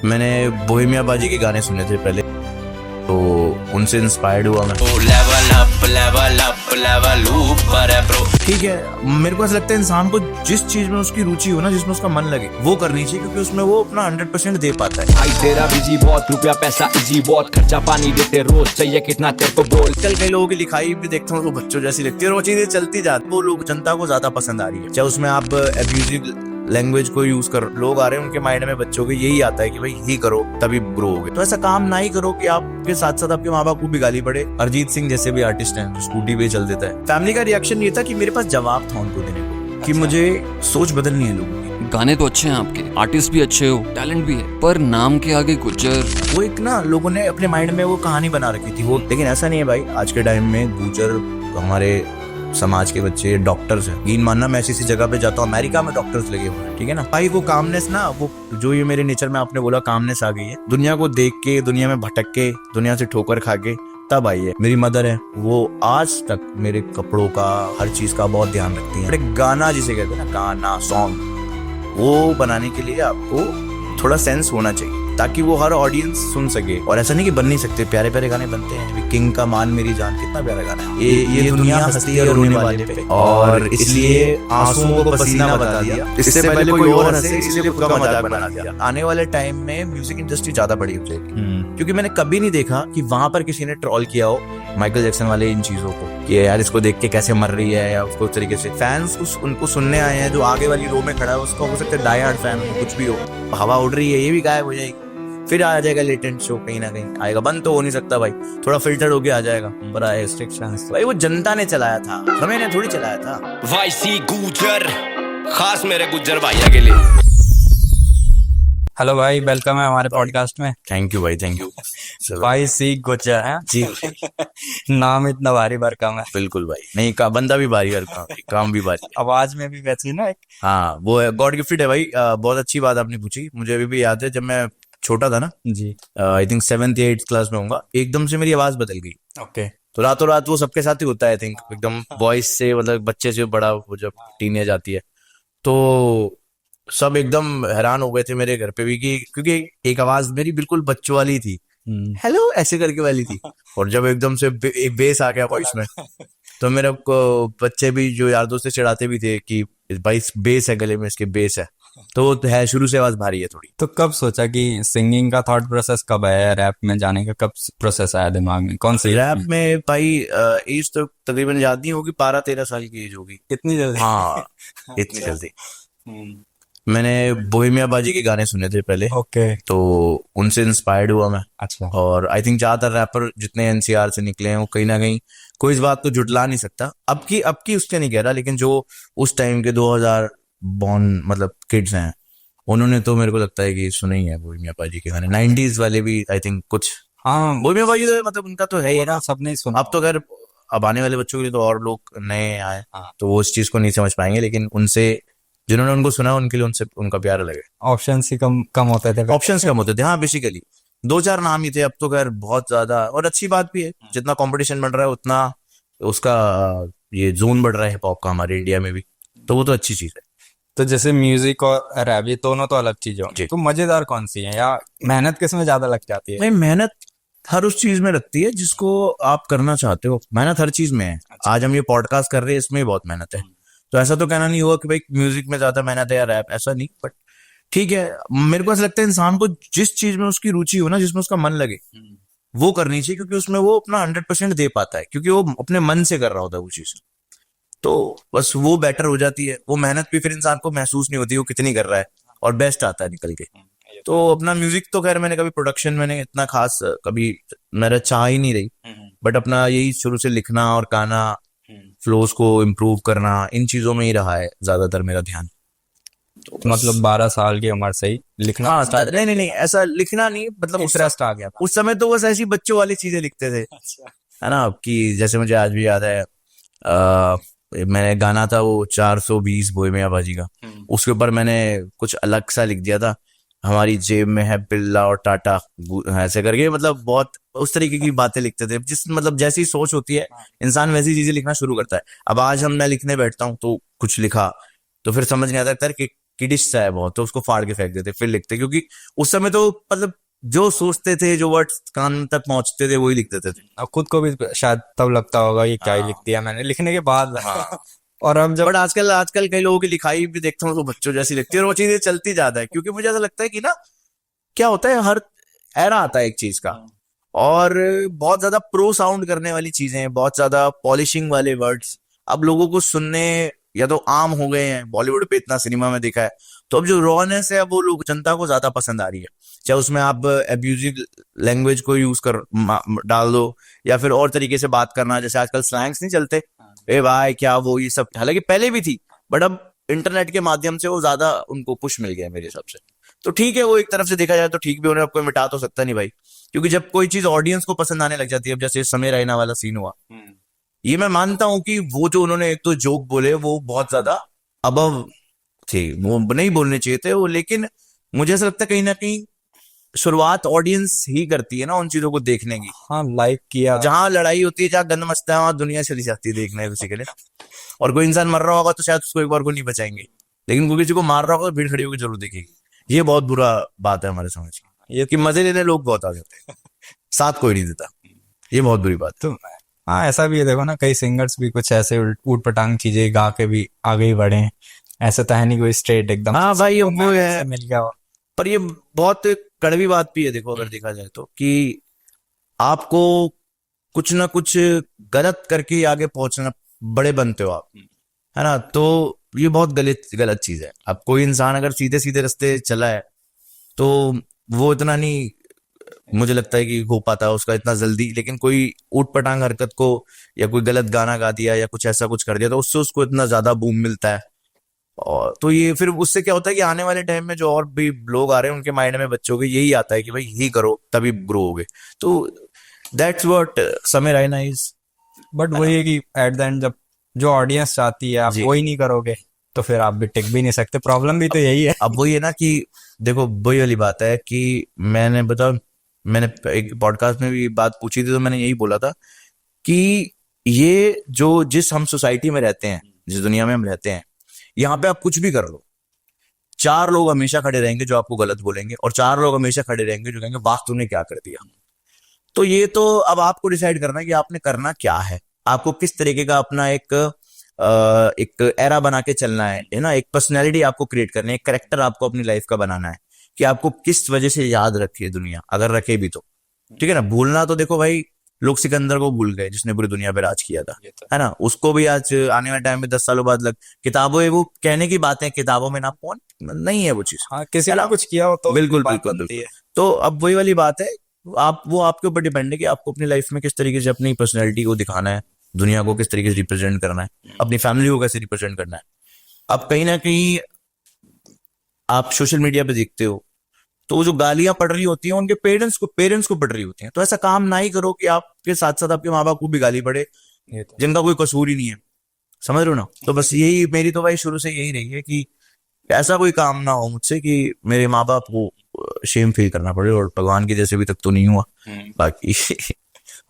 मैंने बोहेमिया बाजी के गाने सुने थे पहले, तो उनसे इंस्पायर्ड हुआ मैं। ठीक है, मेरे को ऐसा लगता है इंसान को जिस चीज में उसकी रुचि हो ना, जिसमें उसका मन लगे, वो करनी चाहिए, क्योंकि उसमें वो अपना 100% दे पाता है। भाई तेरा बिजी बहुत, रुपया पैसा इजी बहुत, खर्चा पानी देते रोज, चाहिए कितना तेरे को बोल। कल कई लोगों की लिखाई भी देखता हूँ, वो बच्चों जैसी लगती है और वो चीजें चलती जाती, वो लोग जनता को ज्यादा पसंद आ रही है। चाहे उसमें आप एब्यूजिव लैंग्वेज को यूज कर, लोग आ रहे हैं उनके माइंड में, बच्चों के यही आता है कि भाई ही करो तभी ग्रो होगे। तो ऐसा काम ना ही करो कि आपके साथ साथ आपके माँ बाप को भी गाली पड़े। अरिजीत सिंह जैसे भी आर्टिस्ट हैं जो स्कूटी पे चल देता है। फैमिली का रिएक्शन ये था कि मेरे पास जवाब था उनको देने को, कि मुझे सोच बदलनी है लोगों की। गाने तो अच्छे हैं आपके, आर्टिस्ट भी अच्छे हो, टैलेंट भी है, पर नाम के आगे गुज्जर। वो एक ना लोगों ने अपने माइंड में वो कहानी बना रखी थी वो, लेकिन ऐसा नहीं है भाई। आज के टाइम में गुज्जर हमारे समाज के बच्चे डॉक्टर्स हैं। यकीन मानना, मैं ऐसी जगह पे जाता हूँ, अमेरिका में डॉक्टर्स लगे हुए हैं, ठीक है ना भाई। वो कामनेस ना, वो जो ये मेरे नेचर में आपने बोला कामनेस आ गई है, दुनिया को देख के, दुनिया में भटक के, दुनिया से ठोकर खा के तब आई है। मेरी मदर है, वो आज तक मेरे कपड़ों का, हर चीज का बहुत ध्यान रखती है। एक गाना जिसे कहते हैं ना, गाना सॉन्ग, वो बनाने के लिए आपको थोड़ा सेंस होना चाहिए, ताकि वो हर ऑडियंस सुन सके। और ऐसा नहीं कि बन नहीं सकते, प्यारे प्यारे गाने बनते हैं। किंग का मान मेरी जान कितना प्यारा गाना है। ये दुनिया हंसती है रोने वाले पे, और इसलिए आंसुओं को पसीना बता दिया, इससे पहले कोई और हंसे इसलिए खुद का मजाक बना दिया। आने वाले टाइम में म्यूजिक इंडस्ट्री ज्यादा बड़ी हो जाएगी, क्योंकि मैंने कभी नहीं देखा कि वहां पर किसी ने ट्रोल किया हो माइकल जैक्सन वाले इन चीजों को, कि यार इसको देख के कैसे मर रही है, या उसको उस तरीके से। फैंस उनको सुनने आए हैं, जो आगे वाली रो में खड़ा है उसका हो सकता है डाई हार्ड फैन हो, कुछ भी हो। हवा उड़ रही है, ये भी गायब हो जाएगी, फिर आ जाएगा लेटेंट शो, कहीं ना कहीं आएगा। बंद तो हो नहीं सकता भाई, थोड़ा फिल्टर होके आ जाएगा, पर आए रिस्ट्रिक्शंस भाई वो जनता ने चलाया था, हमें ने थोड़ी चलाया था। वाईसी गुजर, खास मेरे गुजर भैया के लिए। हेलो भाई, वेलकम है हमारे पॉडकास्ट में। थैंक यू भाई, थैंक यू भाई सी गुज्जर है जी। नाम इतना भारी भरकम है। बिल्कुल भाई, नहीं का बंदा भी भारी और काम भी भारी। आवाज में भी वैसी ना एक। हाँ, वो है, गॉड गिफ्टेड है भाई। बहुत अच्छी बात आपने पूछी। मुझे अभी भी याद है, जब मैं छोटा था ना जी, आई थिंक 7th या 8th क्लास में होऊंगा, एकदम से मेरी आवाज बदल गई। ओके। तो रातों रात वो सबके साथ ही होता है, आई थिंक एकदम वॉइस से, मतलब बच्चे से बड़ा, वो जब टीनेज आती है तो सब एकदम हैरान हो गए थे मेरे घर पे भी, कि क्योंकि एक आवाज मेरी बिल्कुल बच्चों वाली थी, हेलो ऐसे करके वाली थी, और जब एकदम से एक बेस आ गया वॉइस में, तो मेरे को बच्चे भी, जो यार दोस्त चिढ़ाते भी थे कि भाई बेस है गले में, इसके बेस है। तो वो है, शुरू से आवाज भारी है थोड़ी। तो कब सोचा कि सिंगिंग का थॉट प्रोसेस कब आया, रैप में जाने का कब प्रोसेस आया दिमाग में, कौन सी रैप में भाई एज तो तकरीबन याद नहीं होगी, 12-13 साल की एज होगी। कितनी जल्दी? हाँ, इतनी जल्दी। मैंने बोहेमिया बाजी के गाने सुने थे पहले, ओके। तो उनसे इंस्पायर्ड हुआ मैं। अच्छा। और आई थिंक ज्यादातर रैपर जितने एनसीआर से निकले हैं, वो कहीं ना कहीं, कोई इस बात को जुटला नहीं सकता। अब की उसके नहीं कह रहा, लेकिन जो उस टाइम के 2000 बॉर्न मतलब किड्स हैं, उन्होंने तो मेरे को लगता है कि सुने ही है बोहेमिया बाजी के गाने। 90s वाले भी आई थिंक कुछ। हाँ, बोहेमिया बाजी तो मतलब उनका तो है ही ना, सबने सुना। अब तो अगर अब आने वाले बच्चों के लिए तो और लोग नए आए, हाँ। तो वो उस चीज को नहीं समझ पाएंगे, लेकिन उनसे, जिन्होंने उनको सुना, उनके लिए उनसे उनका प्यार अलग है। ऑप्शंस ही कम होते थे। ऑप्शंस कम होते थे, हाँ, बेसिकली 2-4 नाम ही थे। अब तो खैर बहुत ज्यादा, और अच्छी बात भी है, जितना कंपटीशन बढ़ रहा है उतना उसका ये जोन बढ़ रहा है हिप हॉप का हमारे इंडिया में भी, तो वो तो अच्छी चीज है। तो जैसे म्यूजिक और रैप, ये दोनों तो अलग चीजें जी। तो मजेदार कौन सी है, या मेहनत किस में ज्यादा लग जाती है? भाई मेहनत हर उस चीज में लगती है जिसको आप करना चाहते हो। मेहनत हर चीज में है। आज हम ये पॉडकास्ट कर रहे हैं, इसमें भी बहुत मेहनत है। तो ऐसा तो कहना नहीं हुआ कि भाई म्यूजिक में ज्यादा मेहनत है या रैप, ऐसा नहीं। बट ठीक है, मेरे को ऐसा लगता है इंसान को जिस चीज में उसकी रुचि हो ना, जिसमें उसका मन लगे, वो करनी चाहिए, क्योंकि उसमें वो अपना 100% दे पाता है, क्योंकि वो अपने मन से कर रहा होता है वो चीज। तो बस वो बेटर हो जाती है। वो मेहनत भी फिर इंसान को महसूस नहीं होती वो कितनी कर रहा है, और बेस्ट आता है निकल के। तो अपना म्यूजिक तो खैर मैंने कभी प्रोडक्शन मैंने इतना खास कभी मेरा चाह ही नहीं रही, बट अपना यही शुरू से लिखना और गाना, फ्लोज को इम्प्रूव करना, इन चीजों में ही रहा है ज्यादातर मेरा ध्यान। तो मतलब 12 साल की उम्र से ही लिखना? हाँ, नहीं ऐसा लिखना नहीं, मतलब इंटरेस्ट आ गया था उस समय तो बस ऐसी बच्चों वाली चीजें लिखते थे, है ना। कि जैसे मुझे आज भी याद है, मैंने गाना था वो 420 बोहेमिया बाजी का, उसके ऊपर मैंने कुछ अलग सा लिख दिया था, हमारी जेब में है बिल्ला और टाटा, ऐसे करके, मतलब बहुत उस तरीके की बातें लिखते थे। जिस मतलब जैसी सोच होती है इंसान वैसी चीजें लिखना शुरू करता है। अब आज मैं लिखने बैठता हूँ तो कुछ लिखा, तो फिर समझ नहीं आता कि किडिश सा है बहुत, तो उसको फाड़ के फेंक देते फिर लिखते, क्योंकि उस समय तो मतलब जो सोचते थे, जो वर्ड्स कान तक पहुंचते थे वही लिख देते थे। अब खुद को भी शायद तब लगता होगा ये क्या ही लिख दिया मैंने लिखने के बाद। और अब जब बट आजकल आजकल कई लोगों की लिखाई भी देखता हूँ तो बच्चों जैसी लगती है, और वो चीजें चलती ज्यादा है, क्योंकि मुझे ऐसा लगता है कि ना क्या होता है, हर एरा आता है एक चीज का, और बहुत ज्यादा प्रो साउंड करने वाली चीजें, बहुत ज्यादा पॉलिशिंग वाले वर्ड्स अब लोगों को सुनने या तो आम हो गए हैं, बॉलीवुड पे इतना सिनेमा में देखा है, तो अब जो रॉनेस है अब वो लोग जनता को ज्यादा पसंद आ रही है, चाहे उसमें आप एब्यूजिव लैंग्वेज को यूज कर डाल दो, या फिर और तरीके से बात करना, जैसे आजकल स्लैंग्स नहीं चलते, ए भाई क्या वो, ये सब हालांकि पहले भी थी, बट अब इंटरनेट के माध्यम से वो ज्यादा उनको पुश मिल गया मेरे हिसाब से। तो ठीक है, वो एक तरफ से देखा जाए तो ठीक भी, उन्हें अब कोई मिटा तो सकता नहीं भाई, क्योंकि जब कोई चीज ऑडियंस को पसंद आने लग जाती है, अब जैसे समय रैना वाला सीन हुआ, ये मैं मानता हूं कि वो जो उन्होंने एक तो जोक बोले वो बहुत ज्यादा अबव थे, वो नहीं बोलने चाहिए थे वो, लेकिन मुझे ऐसा लगता है कहीं ना कहीं शुरुआत ऑडियंस ही करती है ना उन चीजों को देखने की। हाँ लाइक किया, जहां लड़ाई होती है, जहां गंद मचता है, वहां दुनिया चली जाती है देखने किसी के लिए, और कोई इंसान मर रहा होगा तो शायद उसको एक बार को नहीं बचाएंगे, लेकिन कोई किसी को मार रहा होगा तो भीड़ खड़ी होकर जरूर देखेगी। ये बहुत बुरा बात है हमारे समाज की, ये कि मजे लेने लोग बहुत आ जाते हैं, साथ कोई नहीं देता, ये बहुत बुरी बात है। तो हाँ ऐसा भी है, देखो ना कई सिंगर्स भी कुछ ऐसे ऊट पटांग चीजें गा के भी आगे ही बढ़े हैं, ऐसा तो है नहीं कोई स्ट्रेट एकदम। हाँ भाई वो है, मिल गया। पर ये बहुत कड़वी बात भी है, देखो अगर देखा जाए तो, कि आपको कुछ ना कुछ गलत करके आगे पहुंचना, बड़े बनते हो आप, है ना, तो ये बहुत गलत चीज है। अब कोई इंसान अगर सीधे सीधे रास्ते चला है तो वो इतना नहीं मुझे लगता है कि हो पाता है उसका इतना जल्दी, लेकिन कोई ऊट पटांग हरकत को या कोई गलत गाना गा दिया या कुछ ऐसा कुछ कर दिया तो उससे उसको इतना ज्यादा बूम मिलता है, और तो ये फिर उससे क्या होता है कि आने वाले टाइम में जो और भी लोग आ रहे हैं उनके माइंड में, बच्चों के यही आता है कि भाई यही करो तभी ग्रो होगे, तो दैट्स व्हाट समय रैना इज। बट वही है कि एट द एंड जब जो ऑडियंस चाहती है आप जी। वही नहीं करोगे तो फिर आप भी टिक भी नहीं सकते, प्रॉब्लम भी तो यही है। अब वही है ना कि देखो वही वाली बात है कि मैंने एक पॉडकास्ट में भी बात पूछी थी, तो मैंने यही बोला था कि ये जो जिस हम सोसाइटी में रहते हैं, जिस दुनिया में हम रहते हैं, यहाँ पे आप कुछ भी कर लो, 4 लोग हमेशा खड़े रहेंगे जो आपको गलत बोलेंगे, और 4 लोग हमेशा खड़े रहेंगे जो कहेंगे वाह तूने क्या कर दिया। तो ये तो अब आपको डिसाइड करना है कि आपने करना क्या है, आपको किस तरीके का अपना एक एरा बना के चलना है ना, एक पर्सनैलिटी आपको क्रिएट करनी है, एक करेक्टर आपको अपनी लाइफ का बनाना है कि आपको किस वजह से याद रखे दुनिया, अगर रखे भी तो ठीक है ना। भूलना तो देखो भाई, लोग सिकंदर को भूल गए जिसने पूरी दुनिया पे राज किया था, है ना, उसको भी आज आने वाले टाइम में 10 सालों बाद किताबों, वो कहने की बातें किताबों में ना पहुंच नहीं है वो चीज, हाँ किसी ने कुछ किया हो तो बिल्कुल बात बिल्कुल बनती बिल्कुल। तो अब वही वाली बात है, वो आपके ऊपर डिपेंड है कि आपको अपनी लाइफ में किस तरीके से अपनी पर्सनैलिटी को दिखाना है, दुनिया को किस तरीके से रिप्रेजेंट करना है, अपनी फैमिली को कैसे रिप्रेजेंट करना है। अब कहीं ना कहीं आप सोशल मीडिया पे देखते हो तो जो गालियां पड़ रही होती हैं उनके पेरेंट्स को पड़ रही होती हैं, तो ऐसा काम ना ही करो कि आपके साथ साथ आपके माँ बाप को भी गाली पड़े ये तो जिनका कोई कसूर ही नहीं है, समझ रहे हो ना। तो बस यही मेरी तो भाई शुरू से यही रही है कि ऐसा कोई काम ना हो मुझसे कि मेरे माँ बाप को शेम फील करना पड़े, और भगवान की जैसे अभी तक तो नहीं हुआ। बाकी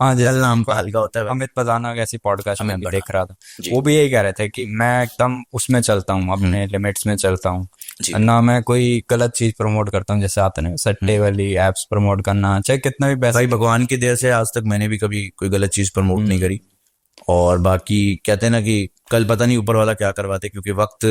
हाँ जैसे जल नाम का हल्का होता है। अमित पदाना कैसी पॉडकास्ट में अमित भी देख रहा था, जी। वो भी यही कह रहे थे कि मैं एकदम उसमें चलता हूँ, अपने लिमिट्स में चलता हूँ, जी। ना मैं कोई गलत चीज प्रमोट करता हूँ, जैसे आते नहीं सट्टे वाली एप्स प्रमोट करना, चाहे कितना भी पैसा। भाई भगवान की दया से आज तक मैंने भी कभी कोई गलत चीज प्रमोट नहीं करी, और बाकी कहते हैं ना कि कल पता नहीं ऊपर वाला क्या करवाते, क्योंकि वक्त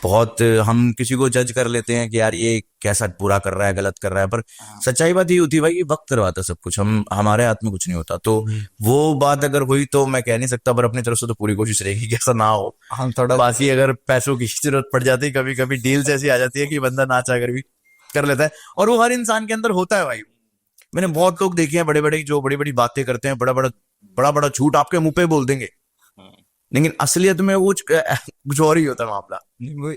बहुत, हम किसी को जज कर लेते हैं कि यार ये कैसा बुरा कर रहा है, गलत कर रहा है, पर सच्चाई बात ये होती है भाई, ये वक्त करवाता सब कुछ, हमारे हाथ में कुछ नहीं होता। तो वो बात अगर हुई तो मैं कह नहीं सकता, पर अपनी तरफ से तो पूरी कोशिश रहेगी कि ऐसा ना हो। हम थोड़ा बाकी अगर पैसों की जरूरत पड़ जाती है, कभी कभी डील्स ऐसी आ जाती है कि बंदा ना चाह कर भी कर लेता है, और वो हर इंसान के अंदर होता है भाई। मैंने बहुत लोग देखे हैं बड़े बड़े जो बड़ी बड़ी बातें करते हैं, बड़ा बड़ा झूठ आपके मुंह पे बोल देंगे, लेकिन असलियत में वो कुछ और ही होता है मामला।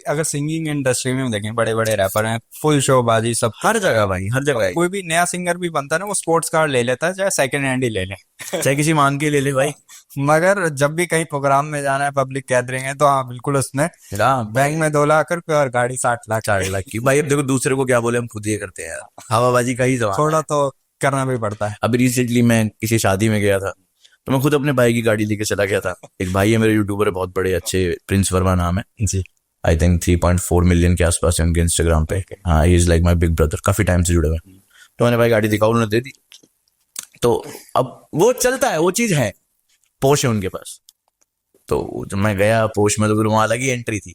अगर सिंगिंग इंडस्ट्री में देखें, बड़े बड़े रैपर हैं, फुल शोबाजी सब हर जगह भाई, हर जगह। कोई भी नया सिंगर भी बनता है ना, वो स्पोर्ट्स कार ले लेता है, चाहे सेकंड हैंड ही ले ले, चाहे किसी मान के ले ले भाई, मगर जब भी कहीं प्रोग्राम में जाना है, पब्लिक गैदरिंग है, तो हाँ बिल्कुल उसने बैंक में 2 लाख रुपए और गाड़ी 60 लाख 4 लाख की। भाई अब देखो दूसरे को क्या बोले, हम खुद ये करते हैं यार, हवाबाजी का ही जवाब। थोड़ा तो करना भी पड़ता है। अभी रिसेंटली मैं किसी शादी में गया था, तो मैं खुद अपने भाई की गाड़ी लेके चला गया था। एक भाई है मेरे यूट्यूबर है बहुत बड़े अच्छे, प्रिंस वर्मा नाम है जी। आई थिंक 3.4 मिलियन के आसपास है उनके इंस्टाग्राम पे। हाँ, he is like my big brother, काफी टाइम से जुड़े हुए हैं। तो मैंने भाई गाड़ी दिखाओ, उन्होंने दे दी। तो अब वो चलता है, वो चीज है, पोर्श है उनके पास। तो जब मैं गया पोर्श में तो फिर वहां अलग ही एंट्री थी।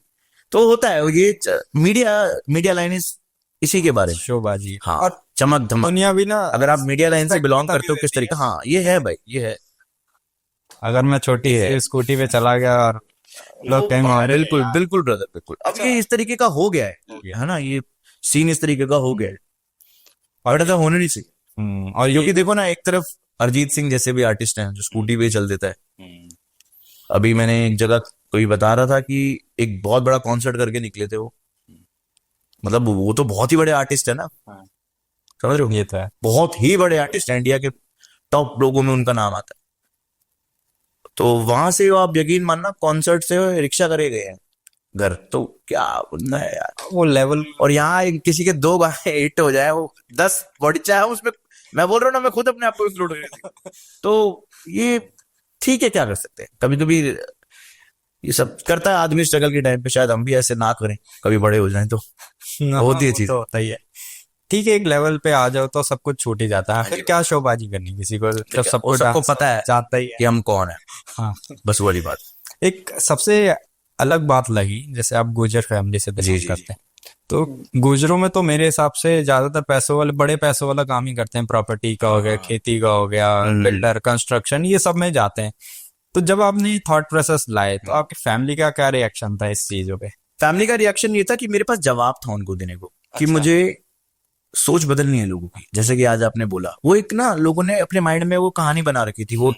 तो होता है ये मीडिया लाइन इज इसी के बारे में। शोबाजी। हाँ, और चमक धमक। दुनिया भी ना, अगर आप मीडिया लाइन से बिलोंग करते हो किस तरीके, हाँ ये है भाई, ये है। अगर मैं छोटी है स्कूटी पे चला गया और लोग कहेंगे अरे बिल्कुल बिल्कुल ब्रदर, बिल्कुल। अब ये इस तरीके का हो गया है ना, ये सीन इस तरीके का हो गया है, और ऐसा होने नहीं चाहिए। और क्योंकि देखो ना, एक तरफ अरिजीत सिंह जैसे भी आर्टिस्ट हैं जो स्कूटी पे ही चल देता है। अभी मैंने एक जगह कोई बता रहा था कि एक बहुत बड़ा कॉन्सर्ट करके निकले थे वो। मतलब वो तो बहुत ही बड़े आर्टिस्ट है ना, समझ रहे हो? ये तो है। बहुत ही बड़े आर्टिस्ट, इंडिया के टॉप लोगों में उनका नाम आता है। तो वहां से आप यकीन मानना, कॉन्सर्ट से रिक्शा करे गए हैं घर। तो क्या बोलना है यार, वो लेवल। और यहाँ किसी के 2 गाने हिट हो जाए, वो 10 बॉडी चाहे उसमें, मैं बोल रहा हूँ ना, मैं खुद अपने आप को इंक्लूड कर। तो ये ठीक है, क्या कर सकते हैं। कभी कभी ये सब करता है आदमी स्ट्रगल के टाइम पे, शायद हम भी ऐसे ना करें, कभी बड़े हो जाएं तो होती है चीज। तो होता ही है। ठीक है, एक लेवल पे आ जाओ तो सब कुछ छूट ही जाता है, फिर क्या शोबाजी करनी किसी को, जब सबको पता है चाहता ही है कि हम कौन है। हाँ, बस वाली बात। एक सबसे अलग बात लगी, जैसे आप गुजर फैमिली से बिलोंग जी। करते हैं, तो गुजरों में तो मेरे हिसाब से ज्यादातर पैसों वाले, बड़े पैसों वाला काम ही करते हैं। प्रॉपर्टी का हो गया, खेती का हो गया, बिल्डर, कंस्ट्रक्शन, ये सब में जाते हैं। तो जब आपने थॉट प्रोसेस लाए तो आपकी फैमिली का क्या रिएक्शन था इस चीजों पे? फैमिली का रिएक्शन ये था कि मेरे पास जवाब था उनको देने को, कि मुझे सोच बदलनी है लोगों की। जैसे कि आज आपने बोला, वो एक ना, लोगों ने अपने माइंड में वो कहानी बना रखी थी, वो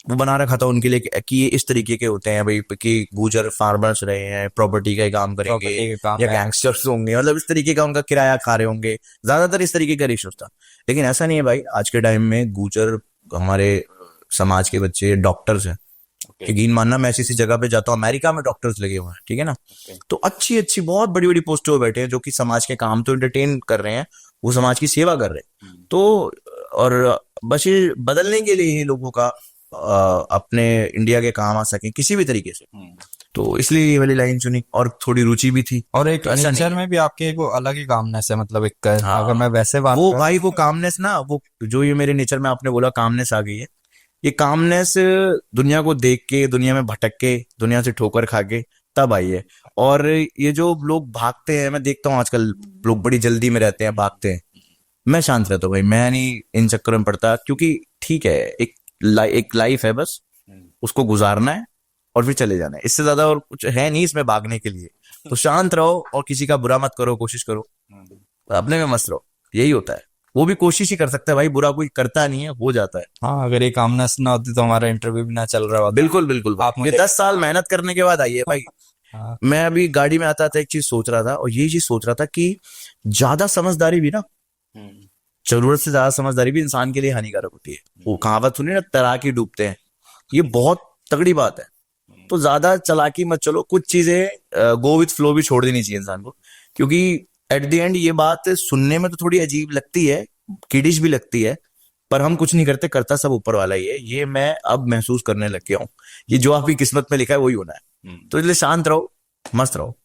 बना रखा था उनके लिए कि ये इस तरीके के होते हैं भाई, कि गुजर फार्मर्स रहे हैं, प्रॉपर्टी का काम करेंगे, या गैंगस्टर्स होंगे, मतलब इस तरीके का उनका किराया खा रहे होंगे, ज्यादातर इस तरीके का रिश्ता था। लेकिन ऐसा नहीं है भाई, आज के टाइम में गुजर हमारे समाज के बच्चे डॉक्टर्स हैं। यकीन मानना, मैं ऐसी जगह पे जाता हूँ, अमेरिका में डॉक्टर्स लगे हुए हैं, ठीक है ना। तो अच्छी अच्छी बहुत बड़ी बड़ी पोस्टों पे बैठे हैं, जो कि समाज के काम तो एंटरटेन कर रहे हैं, वो समाज की सेवा कर रहे हैं। तो और बस ये बदलने के लिए ही लोगों का अपने इंडिया के काम आ सके किसी भी तरीके से, तो इसलिए ये वाली लाइन चुनी, और थोड़ी रुचि भी थी। और एक नेचर में भी आपके वो अलग ही कामनेस है, मतलब एक अगर मैं वैसे बात वो भाई, वो कामनेस ना, वो जो ये मेरे नेचर में आपने बोला कामनेस आ गई है, ये कामनेस दुनिया को देख के, दुनिया में भटक के, दुनिया से ठोकर खा के तब आई है। और ये जो लोग भागते हैं, मैं देखता हूँ आजकल लोग बड़ी जल्दी में रहते हैं, भागते हैं। मैं शांत रहता हूँ भाई, मैं नहीं इन चक्करों में पड़ता, क्योंकि ठीक है, एक लाइफ है, बस उसको गुजारना है और फिर चले जाना है। इससे ज्यादा और कुछ है नहीं इसमें भागने के लिए। तो शांत रहो और किसी का बुरा मत करो, कोशिश करो, अपने में मस्त रहो, यही होता है। वो भी कोशिश ही कर सकता है भाई, बुरा कोई करता नहीं है, हो जाता है। हाँ, अगर ये कामनेस ना होती तो हमारा इंटरव्यू भी ना चल रहा होता। बिल्कुल बिल्कुल, ये 10 साल मेहनत करने के बाद आई है भाई। हाँ। मैं अभी गाड़ी में आता था, एक चीज सोच रहा था, और यही चीज सोच रहा था कि ज्यादा समझदारी भी ना, जरूरत से ज्यादा समझदारी भी इंसान के लिए हानिकारक होती है। वो कहावत सुनी ना, तैराकी डूबते हैं, ये बहुत तगड़ी बात है। तो ज्यादा चालाकी मत चलो, कुछ चीजें गो विथ फ्लो भी छोड़ देनी चाहिए इंसान को, क्योंकि एट द एंड ये बात सुनने में तो थोड़ी अजीब लगती है, किडिश भी लगती है, पर हम कुछ नहीं करते, करता सब ऊपर वाला ही है। ये मैं अब महसूस करने लग गया हूँ, ये जो आपकी किस्मत में लिखा है वही होना है। तो इसलिए शांत रहो, मस्त रहो,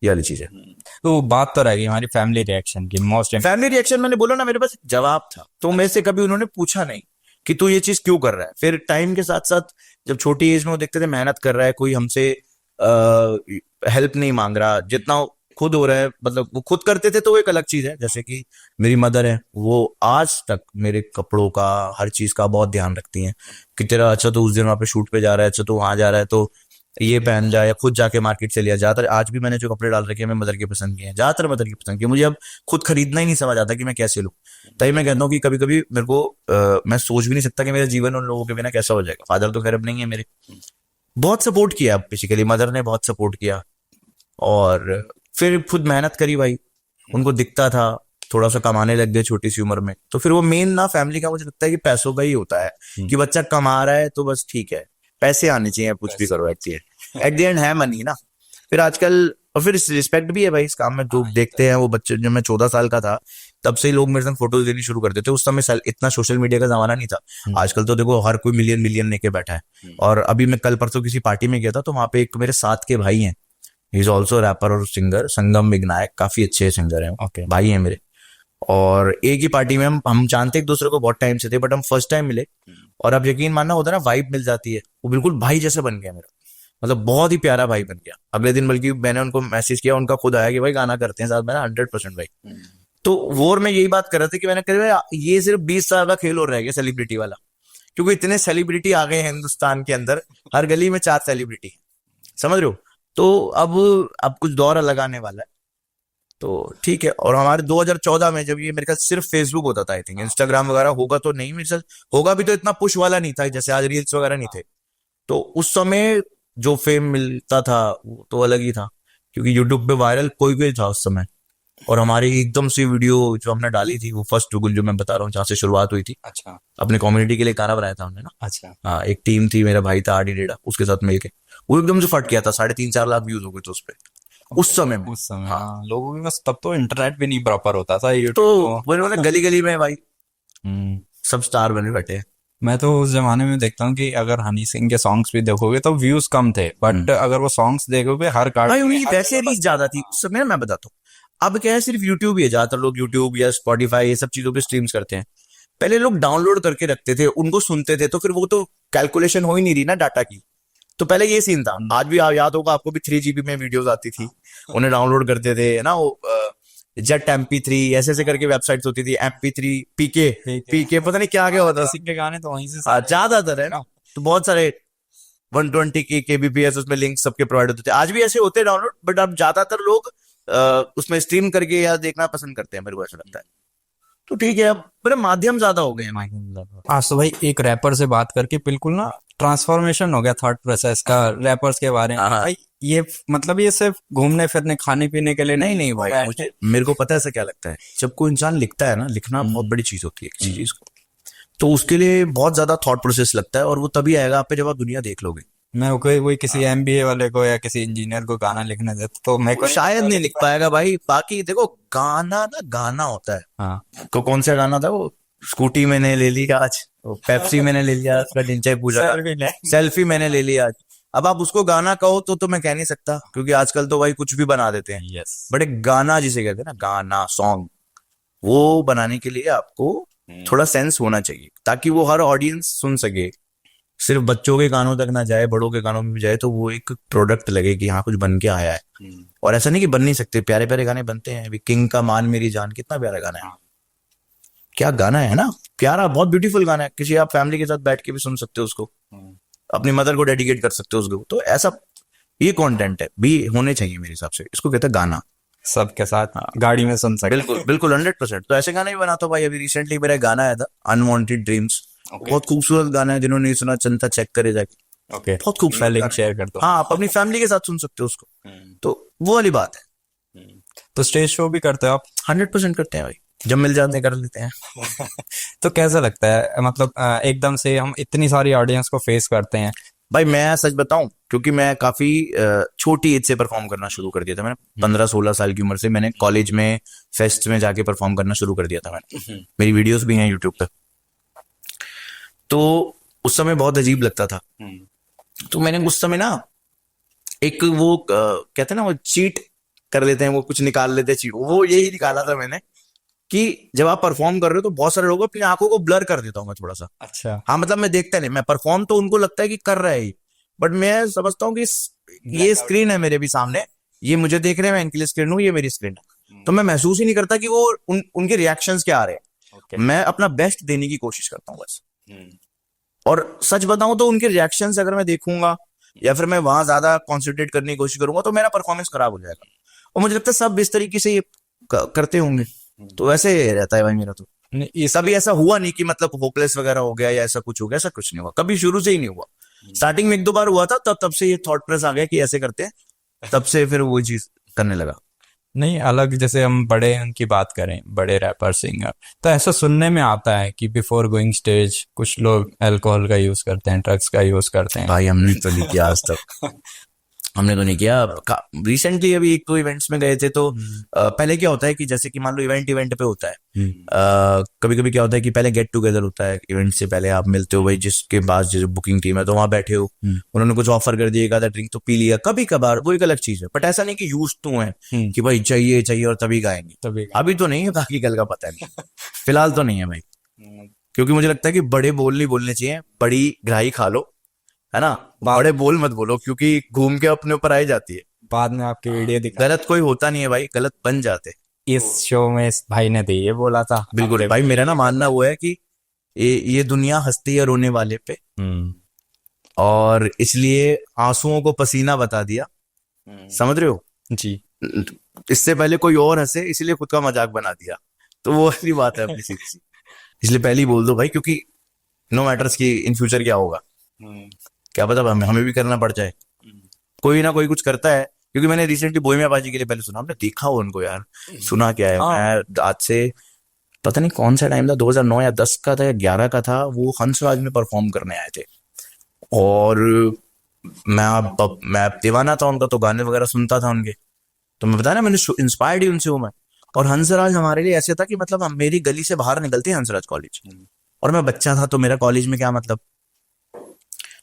ये वाली चीज है। तो बात तो रहेगी हमारी फैमिली रिएक्शन की। फैमिली रिएक्शन, मैंने बोला ना, मेरे पास जवाब था, तो मेरे से कभी उन्होंने पूछा नहीं कि तू ये चीज क्यों कर रहा है। फिर टाइम के साथ साथ, जब छोटी एज में वो देखते थे मेहनत कर रहा है, कोई हमसे हेल्प नहीं मांग रहा, जितना खुद हो रहा है, मतलब वो खुद करते थे, तो वो एक अलग चीज है। जैसे कि मेरी मदर है, वो आज तक मेरे कपड़ों का, हर चीज का बहुत ध्यान रखती हैं कि तेरा अच्छा तो उस दिन वहां पे शूट पे जा रहा है, अच्छा तो वहां जा रहा है तो ये पहन जाए, या खुद जाके मार्केट से लिया। ज्यादातर आज भी मैंने जो कपड़े डाल रखे हैं, मैं मदर के पसंद किए हैं, ज्यादातर मदर की पसंद किए। मुझे अब खुद खरीदना ही नहीं समझ आता कि मैं कैसे लूं। तभी मैं कहता हूँ कि कभी कभी मेरे को मैं सोच भी नहीं सकता कि मेरा जीवन उन लोगों के बिना कैसा हो जाएगा। फादर तो खैर अब नहीं है मेरे, बहुत सपोर्ट किया बेसिकली, मदर ने बहुत सपोर्ट किया, और फिर खुद मेहनत करी भाई। उनको दिखता था, थोड़ा सा कमाने लग गए छोटी सी उम्र में, तो फिर वो मेन ना फैमिली का मुझे लगता है कि पैसों का ही होता है, कि बच्चा कमा रहा है तो बस ठीक है, पैसे आने चाहिए, कुछ भी करो, एट द एंड है मनी ना। फिर आजकल, और फिर रिस्पेक्ट भी है भाई इस काम में। जो देखते हैं वो बच्चे, जब मैं 14 साल का था तब से ही लोग मेरे साथ फोटोज देनी शुरू करते थे। उस समय इतना सोशल मीडिया का जमाना नहीं था। आजकल तो देखो हर कोई मिलियन मिलियन लेके बैठा है। और अभी मैं कल परसों किसी पार्टी में गया था, तो वहां पे एक मेरे साथ के भाई हैं, ही इज ऑल्सो रैपर और सिंगर, संगम विघनायक, काफी अच्छे सिंगर हैं, Okay. भाई हैं मेरे। और एक ही पार्टी में हम जानते एक दूसरे को बहुत टाइम से थे, बट हम फर्स्ट टाइम मिले, और अब यकीन मानना होता है ना, वाइब मिल जाती है, वो बिल्कुल भाई जैसे बन गया मेरा, मतलब बहुत ही प्यारा भाई बन गया। अगले दिन बल्कि मैंने उनको मैसेज किया, उनका खुद आया कि भाई गाना करते हैं साथ में ना, 100% भाई। तो वो और मैं यही बात कर रहे थे कि मैंने कहा ये सिर्फ 20 साल का खेल और रह गया सेलिब्रिटी वाला, क्योंकि इतने सेलिब्रिटी आ गए हैं हिंदुस्तान के अंदर, हर गली में 4 सेलिब्रिटी, समझ रहे हो। तो अब कुछ दौर अलग आने वाला है, तो ठीक है। और हमारे 2014 में जब ये मेरे ख्याल सिर्फ फेसबुक होता था, आई थिंक इंस्टाग्राम वगैरह होगा तो नहीं, मेरे साथ होगा भी तो इतना पुश वाला नहीं था, जैसे आज रील्स वगैरह नहीं थे। तो उस समय जो फेम मिलता था वो तो अलग ही था, क्योंकि यूट्यूब पे वायरल कोई था उस समय। और हमारी एकदम से वीडियो जो हमने डाली थी, वो फर्स्ट गूगल जो मैं बता रहा हूँ, जहाँ से शुरुआत हुई थी, अच्छा अपने कम्युनिटी के लिए गाना बनाया था हमने ना। अच्छा। हाँ, एक टीम थी, मेरा भाई था आरडी डेडा, उसके साथ मिलके वो एकदम से फट गया था, 3.5-4 लाख व्यूज हो गए थे उस पे उस समय में। उस समय हाँ, लोगों के पास तब तो इंटरनेट भी नहीं प्रॉपर होता था, तो बोले गली गली में भाई हम्म। सब स्टार बने बैठे हैं। मैं तो उस जमाने में देखता हूँ कि अगर हनी सिंह के सॉन्ग्स भी देखोगे तो व्यूज कम थे, बट अगर वो सॉन्ग्स देखोगे हर कार्ड भाई उनकी वैसे रीच ज्यादा थी उस समय, मैं बताता हूँ। अब क्या है, सिर्फ यूट्यूब ही है, ज्यादातर लोग यूट्यूब या स्पॉटिफाई ये सब चीजों पे स्ट्रीम्स करते हैं। पहले लोग डाउनलोड करके रखते थे, उनको सुनते थे, तो फिर वो तो कैलकुलेशन हो ही नहीं रही ना डाटा की। तो पहले ये सीन था, आज भी याद होगा आपको भी, 3 GB में वीडियोस आती थी, उन्हें डाउनलोड करते थे ना, वो जेट MP3 ऐसे करके वेबसाइट्स होती थी, MP3 पीके पता नहीं क्या होता था। सिंह के गाने तो वहीं से ज्यादातर है ना, तो बहुत सारे 120 kbps उसमें लिंक सबके प्रोवाइड होते थे। आज भी ऐसे होते हैं डाउनलोड, बट अब ज्यादातर लोग उसमें स्ट्रीम करके या देखना पसंद करते हैं, मेरे को ऐसा लगता है। तो ठीक है, अब मेरे माध्यम ज्यादा हो गए हैं। आज तो भाई एक रैपर से बात करके बिल्कुल ना ट्रांसफॉर्मेशन हो गया थॉट प्रोसेस का रैपर्स के बारे में। हाँ। भाई ये मतलब ये सिर्फ घूमने फिरने खाने पीने के लिए नहीं भाई, मुझे मेरे को पता है ऐसा क्या लगता है, जब कोई इंसान लिखता है ना, लिखना बहुत बड़ी चीज होती है किसी चीज को, तो उसके लिए बहुत ज्यादा थॉट प्रोसेस लगता है, और वो तभी आएगा आप पे जब आप दुनिया देख लोगे। मैं वही किसी MBA वाले को या किसी इंजीनियर को गाना लिखने देता तो मैं वो शायद नहीं लिख पाएगा भाई। बाकी देखो, गाना ना गाना होता है। हाँ तो कौन सा गाना था वो, स्कूटी मैंने ले ली आज, पेप्सी मैंने ले लिया, उसका डिंचाई पूजा, सेल्फी मैंने ले ली आज। अब आप उसको गाना कहो तो मैं कह नहीं सकता, क्योंकि आजकल तो भाई कुछ भी बना देते हैं। यस। बट एक गाना जिसे कहते हैं ना, गाना सॉन्ग, वो बनाने के लिए आपको थोड़ा सेंस होना चाहिए, ताकि वो हर ऑडियंस सुन सके। सिर्फ बच्चों के कानों तक ना जाए, बड़ों के कानों में भी जाए, तो वो एक प्रोडक्ट लगे कि हाँ कुछ बन के आया है। और ऐसा नहीं कि बन नहीं सकते, प्यारे प्यारे गाने बनते हैं। अभी किंग का मान मेरी जान कितना प्यारा गाना है, क्या गाना है ना, प्यारा, बहुत ब्यूटीफुल गाना है। किसी आप फैमिली के साथ बैठ के भी सुन सकते हो उसको, अपनी मदर को डेडिकेट कर सकते हो उसको। तो ऐसा ये कंटेंट है भी होने चाहिए मेरे हिसाब से, इसको कहते हैं गाना। सबके साथ गाड़ी में सुन सकते। बिल्कुल बिल्कुल 100%। तो ऐसे गाने भी बनाता हूँ भाई। अभी रिसेंटली मेरा गाना आया था अनवांटेड ड्रीम्स, बहुत खूबसूरत गाना है, जिन्होंने नहीं सुना चंता चेक करे जाके। ओके, बहुत खूबसूरत लिंक गाना है। शेयर कर दो। हाँ, आप अपनी फैमिली के साथ सुन सकते हो उसको। तो वो वाली बात है। तो स्टेज शो भी करते हो आप? 100% करते हैं भाई, जब मिल जाते हैं कर लेते हैं। तो कैसा लगता है, मतलब एकदम से हम इतनी सारी ऑडियंस को फेस करते हैं? भाई मैं सच बताऊं, क्योंकि मैं काफी छोटी एज से परफॉर्म करना शुरू कर दिया था मैंने। 15-16 साल की उम्र से मैंने कॉलेज में फेस्ट में जाके परफॉर्म करना शुरू कर दिया था मैंने। मेरी वीडियोस भी हैं यूट्यूब पे। तो उस समय बहुत अजीब लगता था। तो मैंने उस समय ना एक वो कहते हैं ना, वो चीट कर लेते हैं, वो कुछ निकाल लेते हैं चीट, वो यही निकाला था मैंने कि जब आप परफॉर्म कर रहे हो तो बहुत सारे लोग अपनी आंखों को ब्लर कर देता हूँ मैं थोड़ा सा। अच्छा। हाँ, मतलब मैं देखता नहीं, मैं परफॉर्म तो उनको लगता है कि कर रहा है, बट मैं समझता हूँ कि ये स्क्रीन है मेरे भी सामने, ये मुझे देख रहे हैं, मैं इनके लिए स्क्रीन हूँ, ये मेरी स्क्रीन है। तो मैं महसूस ही नहीं करता कि वो उनके रिएक्शंस क्या आ रहे हैं। मैं अपना बेस्ट देने की कोशिश करता हूँ बस। और सच बताऊं तो उनके रिएक्शंस अगर मैं देखूंगा या फिर मैं वहां ज्यादा कॉन्सेंट्रेट करने की कोशिश करूंगा तो मेरा परफॉर्मेंस खराब हो जाएगा। और मुझे लगता है सब इस तरीके से ये करते होंगे, तो ऐसे रहता है भाई मेरा। तो कभी ऐसा हुआ नहीं कि मतलब होपलेस वगैरह हो गया या ऐसा कुछ हो गया, ऐसा कुछ नहीं हुआ कभी, शुरू से ही नहीं हुआ। स्टार्टिंग में 1-2 बार हुआ था, तब से ये थॉट प्रेस आ गया कि ऐसे करते हैं, तब से फिर वो चीज करने लगा। नहीं, अलग जैसे हम बड़े उनकी बात करें, बड़े रैपर सिंगर, तो ऐसा सुनने में आता है कि बिफोर गोइंग स्टेज कुछ लोग अल्कोहल का यूज करते हैं, ड्रग्स का यूज करते हैं। भाई हमने तो नहीं किया आज तक। हमने तो नहीं किया। रिसेंटली अभी एक दो इवेंट्स में गए थे तो पहले क्या होता है कि जैसे कि मान लो इवेंट पे होता है, कभी कभी क्या होता है कि पहले गेट टुगेदर होता है, इवेंट से पहले आप मिलते हो भाई जिसके पास जो बुकिंग टीम है, तो वहां बैठे हो, उन्होंने कुछ ऑफर कर दिया, आधा ड्रिंक तो पी लिया कभी कभार, वो एक अलग चीज है, बट ऐसा नहीं कि यूज टू है कि भाई चाहिए चाहिए और तभी गाएंगे। तभी अभी तो नहीं है, बाकी कल का पता नहीं, फिलहाल तो नहीं है भाई, क्योंकि मुझे लगता है कि बड़े बोल नहीं बोलने चाहिए, बड़ी ग्राही खा लो, है ना, बड़े बोल मत बोलो, क्योंकि घूम के अपने ऊपर आई जाती है। बाद में आपकी वीडियो दिखा, गलत कोई होता नहीं है भाई, गलत बन जाते। इस शो में इस भाई ने ये बोला था। बिल्कुल भाई, मेरा ना मानना वो है कि ये दुनिया हंसती है रोने वाले पे, और इसलिए आंसुओं को पसीना बता दिया, समझ रहे हो जी। इससे पहले कोई और हंसे इसलिए खुद का मजाक बना दिया, तो वो असली बात है अपनी सीधी सी, इसलिए पहले ही बोल दो भाई, क्योंकि नो मैटर्स की इन फ्यूचर क्या होगा, क्या पता हमें भी करना पड़ जाए, कोई ना कोई कुछ करता है। क्योंकि मैंने रिसेंटली बोहेमिया बाजी के लिए पहले सुना, हमने देखा हो उनको यार, सुना क्या है, मैं आज से पता नहीं कौन सा टाइम था, 2009 या 10 का था या 11 का था, वो हंसराज में परफॉर्म करने आए थे, और मैं दीवाना था उनका, तो गाने वगैरह सुनता था उनके, तो मैं बताया ना मैंने इंस्पायर्ड ही उनसे हूँ मैं। और हंसराज हमारे लिए ऐसे था कि मतलब मेरी गली से बाहर निकलते हैं हंसराज कॉलेज, और मैं बच्चा था तो मेरा कॉलेज में क्या मतलब,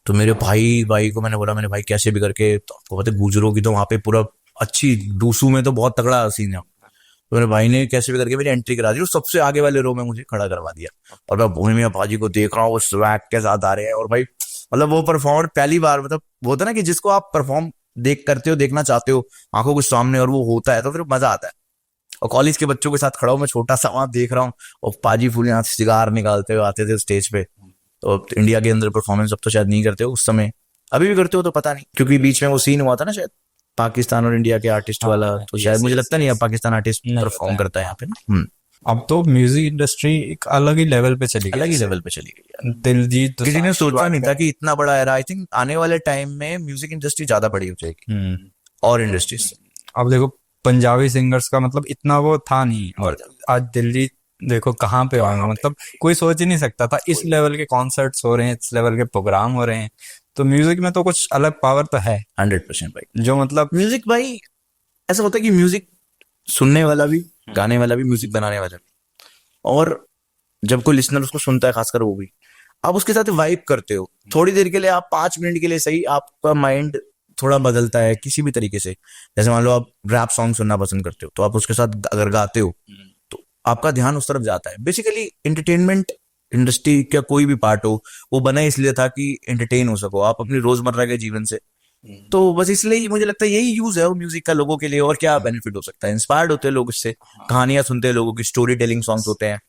तो मेरे भाई को मैंने बोला, मैंने भाई कैसे भी करके, तो आपको पता है गुजरों की तो वहां पे पूरा अच्छी डूसू में तो बहुत तगड़ा सीन है, तो मेरे भाई ने कैसे भी करके मेरी एंट्री करा दी, वो सबसे आगे वाले रो में मुझे खड़ा करवा दिया, और मैं बोहेमिया बाजी को देख रहा हूँ, वो स्वैग के साथ आ रहे हैं, और भाई मतलब वो परफॉर्मर पहली बार, मतलब वो होता है ना कि जिसको आप परफॉर्म करते हो, देखना चाहते हो आंखों के सामने, और वो होता है तो फिर मजा आता है। और कॉलेज के बच्चों के साथ खड़ा हूँ मैं, छोटा सा वहां देख रहा हूँ, और पाजी फूल यहाँ से सिगार निकालते हुए आते थे स्टेज पे, तो इंडिया के अंदर परफॉर्मेंस अब तो शायद नहीं करते हो, उस समय अभी भी करते हो तो पता नहीं, क्योंकि बीच में वो सीन हुआ था ना शायद पाकिस्तान और इंडिया के आर्टिस्ट वाला, तो शायद मुझे लगता नहीं अब पाकिस्तान आर्टिस्ट परफॉर्म करता है यहाँ पे ना। अब तो म्यूजिक इंडस्ट्री एक अलग ही लेवल पे चली गई, अलग ही लेवल पे चली गई, दिलजीत किसी ने सोचा नहीं था कि इतना बड़ा है। आई थिंक आने वाले टाइम में म्यूजिक इंडस्ट्री ज्यादा बड़ी हो जाएगी और इंडस्ट्रीज से। अब देखो पंजाबी सिंगर्स का मतलब इतना वो था नहीं, और आज दिलजीत देखो कहाँ पे आएंगे, मतलब कोई सोच ही नहीं सकता था इस लेवल के कॉन्सर्ट्स हो रहे हैं, इस लेवल के प्रोग्राम हो रहे हैं, तो म्यूजिक में तो कुछ अलग पावर तो है 100% भाई, जो मतलब म्यूजिक भाई ऐसा होता है कि म्यूजिक सुनने वाला भी, गाने वाला भी, म्यूजिक बनाने वाला भी, और जब कोई लिसनर उसको सुनता है खासकर वो भी, आप उसके साथ वाइब करते हो थोड़ी देर के लिए, आप 5 मिनट के लिए सही, आपका माइंड थोड़ा बदलता है किसी भी तरीके से। जैसे मान लो आप रैप सॉन्ग सुनना पसंद करते हो, तो आप उसके साथ अगर गाते हो तो आपका ध्यान उस तरफ जाता है। बेसिकली एंटरटेनमेंट इंडस्ट्री का कोई भी पार्ट हो, वो बना इसलिए था कि एंटरटेन हो सको आप अपनी रोजमर्रा के जीवन से, तो बस इसलिए मुझे लगता है यही यूज है वो म्यूजिक का लोगों के लिए। और क्या बेनिफिट हो सकता है, इंस्पायर्ड होते हैं लोग इससे, कहानियां सुनते हैं, लोगों की स्टोरी टेलिंग सॉन्ग्स होते हैं,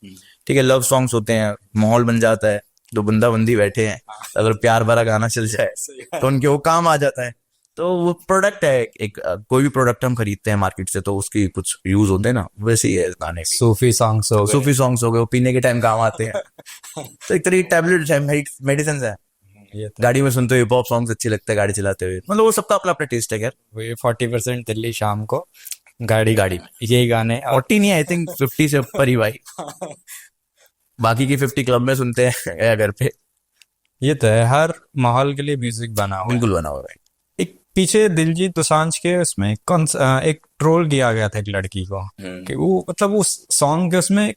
ठीक है, लव सॉन्ग्स होते हैं, माहौल बन जाता है, दो बंदा बंदी बैठे हैं, अगर प्यार भरा गाना चल जाए तो उनके वो काम आ जाता है। तो वो प्रोडक्ट है एक, कोई भी प्रोडक्ट हम खरीदते हैं मार्केट से तो उसकी कुछ यूज होते हैं ना, वैसे ही है गाने भी। सूफी सॉन्ग्स हो गए, सूफी सॉन्ग्स हो गए, वो पीने के टाइम काम आते हैं तो एक तरह की टैबलेट है, मेडिसिन है। गाड़ी में सुनते हुए हिप हॉप सॉन्ग्स अच्छे लगते हैं गाड़ी चलाते हुए, मतलब वो सबका अपना अपना टेस्ट है यार। वही 40% दिल्ली शाम को गाड़ी में यही गाने, 40 नहीं, आई थिंक 50 से ऊपर ही भाई बाकी की 50 क्लब में सुनते हैं घर पे। ये तो है, हर माहौल के लिए म्यूजिक बना हुआ है। बिल्कुल बना हुआ है। एक पीछे दिलजीत दोसांझ के उसमें एक ट्रोल किया गया था एक लड़की को, कि वो मतलब उस सॉन्ग के उसमें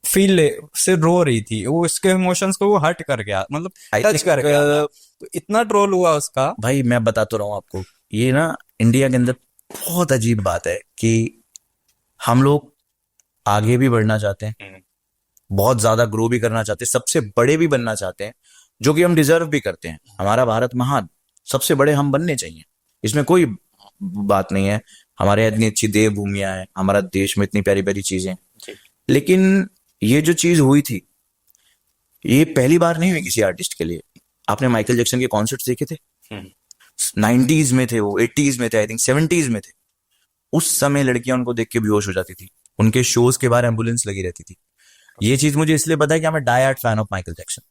फील से रो रही थी, वो उसके इमोशंस को वो हर्ट कर गया, मतलब टच कर गया था। तो इतना ट्रोल हुआ उसका। भाई मैं बताता रहा हूँ आपको, ये ना इंडिया के अंदर बहुत अजीब बात है कि हम लोग आगे भी बढ़ना चाहते हैं, बहुत ज्यादा ग्रो भी करना चाहते हैं, सबसे बड़े भी बनना चाहते हैं, जो कि हम डिजर्व भी करते हैं। हमारा भारत महान, सबसे बड़े हम बनने चाहिए, इसमें कोई बात नहीं है। हमारे यहाँ इतनी अच्छी देवभूमियां हैं, हमारा देश में इतनी प्यारी प्यारी चीजें, लेकिन ये जो चीज हुई थी ये पहली बार नहीं हुई किसी आर्टिस्ट के लिए। आपने माइकल जैक्सन के कॉन्सर्ट्स देखे थे? 90s में थे वो, 80s में थे, आई थिंक 70s में थे। उस समय लड़कियां उनको देख के बेहोश हो जाती थी, उनके शोज के बाहर एम्बुलेंस लगी रहती थी। ये चीज मुझे इसलिए पता है कि मैं die hard fan of Michael Jackson.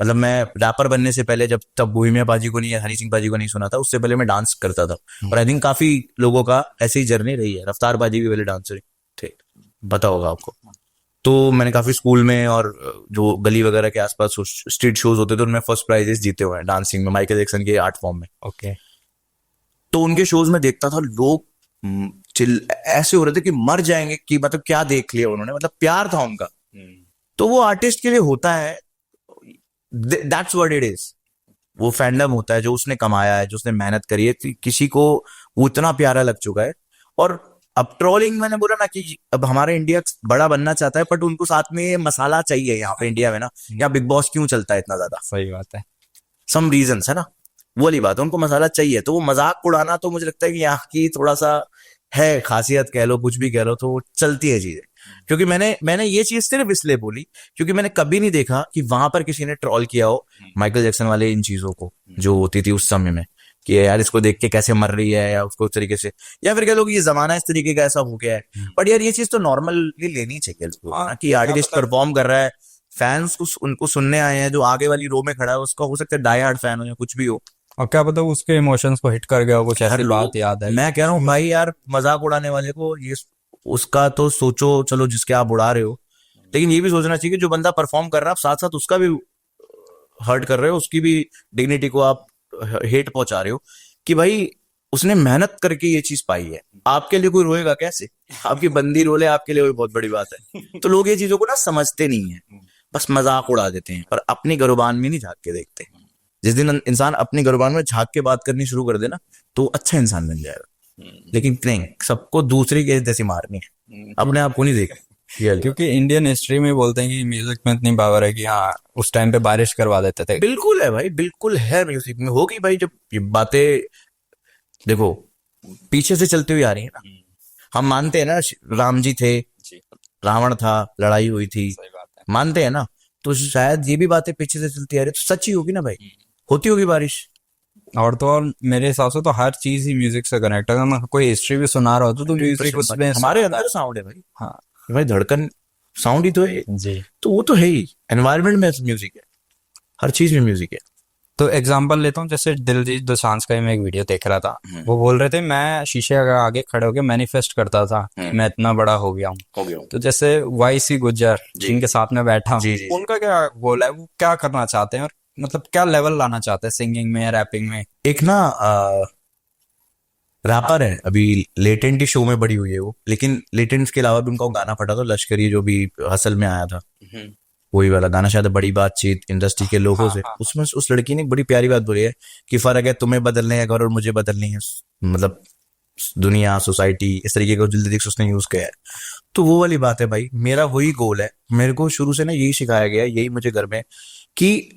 मतलब मैं रैपर बनने से पहले, जब तब बोहेमिया बाजी को नहीं या हनी सिंह बाजी को नहीं सुना था, उससे पहले मैं डांस करता था। और आई थिंक काफी लोगों का ऐसी ही जर्नी रही है। रफ्तार बाजी भी पहले डांसर थे, पता होगा आपको। तो मैंने काफी स्कूल में और जो गली वगैरह के आसपास स्ट्रीट शोज होते थे उनमें फर्स्ट प्राइजेस जीते हुए हैं डांसिंग में, माइकल जैक्सन के आर्ट फॉर्म में। ओके। तो उनके शोज में देखता था लोग चिल ऐसे हो रहे थे कि मर जाएंगे, कि मतलब क्या देख लिया उन्होंने, मतलब प्यार था उनका। तो वो आर्टिस्ट के लिए होता है, दैट्स व्हाट इट इज। वो फैंडम होता है जो उसने कमाया है, जो उसने मेहनत करी है, किसी को वो इतना प्यारा लग चुका है। और अब ट्रोलिंग, मैंने बोला ना कि अब हमारा इंडिया बड़ा बनना चाहता है, बट उनको साथ में ये मसाला चाहिए यहाँ पे इंडिया में ना। यहाँ बिग बॉस क्यों चलता है इतना ज्यादा? सही बात है। सम रीजंस है ना, वो वाली बात है, उनको मसाला चाहिए। तो वो मजाक उड़ाना तो मुझे लगता है कि यहाँ की थोड़ा सा है खासियत, कह लो कुछ भी कह लो, तो वो चलती है चीजें। क्योंकि मैंने ये चीज सिर्फ इसलिए बोली क्योंकि मैंने कभी नहीं देखा कि वहां पर किसी ने ट्रोल किया हो माइकल जैक्सन वाले इन चीजों को जो होती थी उस समय में, कि यार इसको देख के कैसे मर रही है, या उसको उस तरीके से, या फिर कह लो कि ये जमाना इस तरीके का ऐसा हो गया है। बट यार ये चीज तो नॉर्मली लेनी चाहिए लोगों को ना, कि आर्टिस्ट परफॉर्म कर रहा है, फैंस उनको सुनने आए हैं, जो आगे वाली रो में खड़ा है उसका हो सकता है डाई हार्ड फैन हो या कुछ भी हो। और क्या पता उसके इमोशंस को हिट कर गया हो, कुछ ऐसी हर बात याद है। मैं कह रहा हूँ भाई यार, मजाक उड़ाने वाले को ये उसका तो सोचो, चलो जिसके आप उड़ा रहे हो, लेकिन ये भी सोचना चाहिए कि जो बंदा परफॉर्म कर रहा है आप साथ साथ उसका भी हर्ट कर रहे हो, उसकी भी डिग्निटी को आप हेट पहुंचा रहे हो, कि भाई उसने मेहनत करके ये चीज पाई है। आपके लिए कोई रोएगा कैसे? आपकी बंदी रोले आपके लिए, वो बहुत बड़ी बात है। तो लोग ये चीजों को ना समझते नहीं है, बस मजाक उड़ा देते हैं, पर अपनी गरुबान में नहीं झांक के देखते। जिस दिन इंसान अपनी गरुबान में झांक के बात करनी शुरू कर दे ना, तो अच्छा इंसान बन जाएगा। लेकिन नहीं, सबको दूसरी के जैसी मारनी है, अपने आप को नहीं देखना। क्योंकि इंडियन हिस्ट्री में बोलते हैं कि म्यूजिक में इतनी पावर है कि हाँ उस टाइम पे बारिश करवा देते थे। बिल्कुल है भाई, बिल्कुल है, म्यूजिक में होगी भाई। जब ये बातें देखो पीछे से चलती हुई आ रही है ना, हम मानते हैं ना राम जी थे, रावण था, लड़ाई हुई थी, मानते हैं ना, तो शायद ये भी बातें पीछे से चलती आ रही है, तो सच ही होगी ना भाई, होती होगी बारिश। और तो और मेरे हिसाब से तो हर चीज ही म्यूजिक से कनेक्ट है। अगर मैं कोई हिस्ट्री भी सुना रहा हूँ तो म्यूजिक उसमें हमारे अंदर साउंड है भाई। हाँ भाई धड़कन साउंड ही तो है जी। तो वो तो है ही, एनवायरनमेंट में म्यूजिक है, हर चीज में म्यूजिक है। तो एग्जांपल लेता हूँ, जैसे दिलजीत दोसांझ का ही मैं एक वीडियो देख रहा था, वो बोल रहे थे मैं शीशे के आगे खड़े होकर मैनिफेस्ट करता था मैं इतना बड़ा हो गया हूँ। तो जैसे वाईसी गुज्जर जिनके साथ में बैठा हूँ, उनका क्या गोल है, वो क्या करना चाहते हैं और मतलब क्या लेवल लाना चाहते हैं सिंगिंग में या रैपिंग में? एक ना रैपर है, अभी लेटेंट शो में बड़ी हुई है वो, लेकिन लेटेंट के अलावा भी उनका गाना फटा था लश्करी, जो भी हसल में आया था, वही वाला गाना, शायद बड़ी बातचीत इंडस्ट्री के लोगों से। उसमें उस लड़की ने एक बड़ी प्यारी बात बोली है कि फर्क है तुम्हें बदलने है घर और मुझे बदलनी है, मतलब दुनिया, सोसाइटी, इस तरीके का दिल्ली उसने यूज किया है। तो वो वाली बात है भाई, मेरा वही गोल है। मेरे को शुरू से ना यही सिखाया गया, यही मुझे घर में, कि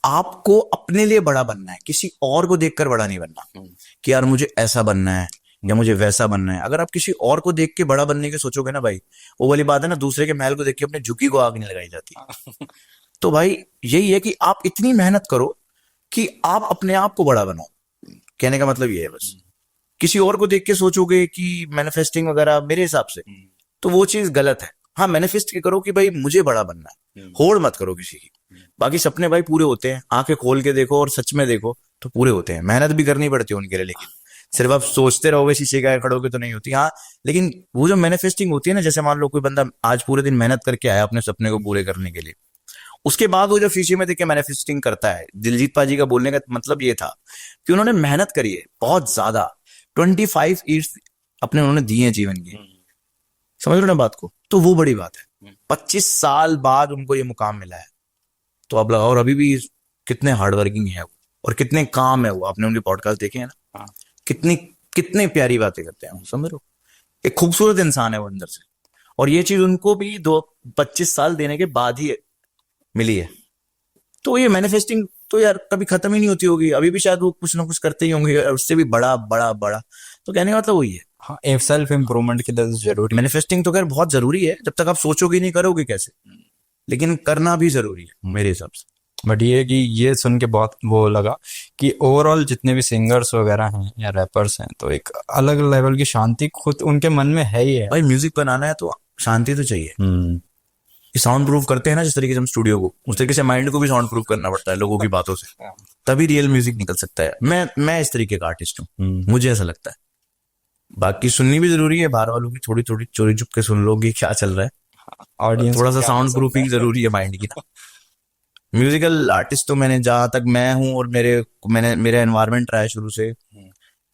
आपको अपने लिए बड़ा बनना है, किसी और को देखकर बड़ा नहीं बनना कि यार मुझे ऐसा बनना है या मुझे वैसा बनना है। अगर आप किसी और को देख के बड़ा बनने के सोचोगे ना भाई, वो वाली बात है ना, दूसरे के महल को देख के अपने झुग्गी को आग नहीं लगाई जाती। तो भाई यही है कि आप इतनी मेहनत करो कि आप अपने आप को बड़ा बनाओ। कहने का मतलब ये है बस। किसी और को देख के सोचोगे कि मैनिफेस्टिंग वगैरह, मेरे हिसाब से तो वो चीज गलत है। हाँ, मैनिफेस्ट करो कि भाई मुझे बड़ा बनना है, होड़ मत करो किसी की। बाकी सपने भाई पूरे होते हैं, आंखें खोल के देखो और सच में देखो तो पूरे होते हैं। मेहनत भी करनी पड़ती है उनके लिए, लेकिन सिर्फ आप सोचते रहोगे शीशे के आगे खड़ोगे तो नहीं होती। हाँ, लेकिन वो जो मैनिफेस्टिंग होती है ना, जैसे मान लो कोई बंदा आज पूरे दिन मेहनत करके आया अपने सपने को पूरे करने के लिए, उसके बाद वो जो शीशे में देख के मैनिफेस्टिंग करता है। दिलजीत पाजी का बोलने का मतलब ये था कि उन्होंने मेहनत करी है बहुत ज्यादा, 25 ईयर्स अपने उन्होंने दिए हैं जीवन की, समझ लो ना बात को। तो वो बड़ी बात है, 25 साल बाद उनको ये मुकाम मिला है। तो अब लगाओ, और अभी भी कितने हार्डवर्किंग है वो और कितने काम है वो। आपने उनके पॉडकास्ट देखे हैं ना, कितनी प्यारी बातें करते हैं, समझ लो। एक खूबसूरत इंसान है वो अंदर से, और ये चीज उनको भी 25 साल देने के बाद ही मिली है। तो ये मैनिफेस्टिंग तो यार कभी खत्म ही नहीं होती होगी, अभी भी शायद वो कुछ ना कुछ करते ही होंगे, उससे भी बड़ा बड़ा बड़ा। तो कहने का मतलब वही है। हाँ, सेल्फ इम्प्रूवमेंट के लिए जरूरी मैनिफेस्टिंग तो खैर बहुत जरूरी है, जब तक आप सोचोगे नहीं करोगे कैसे, लेकिन करना भी जरूरी है मेरे हिसाब से। बट ये कि ये सुन के बहुत वो लगा कि ओवरऑल जितने भी सिंगर्स वगैरह हैं या रैपर्स हैं, तो एक अलग लेवल की शांति खुद उनके मन में है ही है। भाई म्यूजिक बनाना है तो शांति तो चाहिए। साउंड प्रूफ करते हैं ना जिस तरीके से हम स्टूडियो को, उस तरीके से माइंड को भी साउंड प्रूफ करना पड़ता है लोगों की बातों से, तभी रियल म्यूजिक निकल सकता है। मैं इस तरीके का आर्टिस्ट हूँ, मुझे ऐसा लगता है। बाकी सुननी भी जरूरी है, बाहर वालों की थोड़ी थोड़ी चोरी चुप के सुन लोगे क्या चल रहा है। ऑडियंस थोड़ा सा साउंड प्रूफिंग जरूरी है माइंड की ना। म्यूजिकल आर्टिस्ट तो मैंने, जहां तक मैं हूं और मेरा एनवायरनमेंट रहा है शुरू से,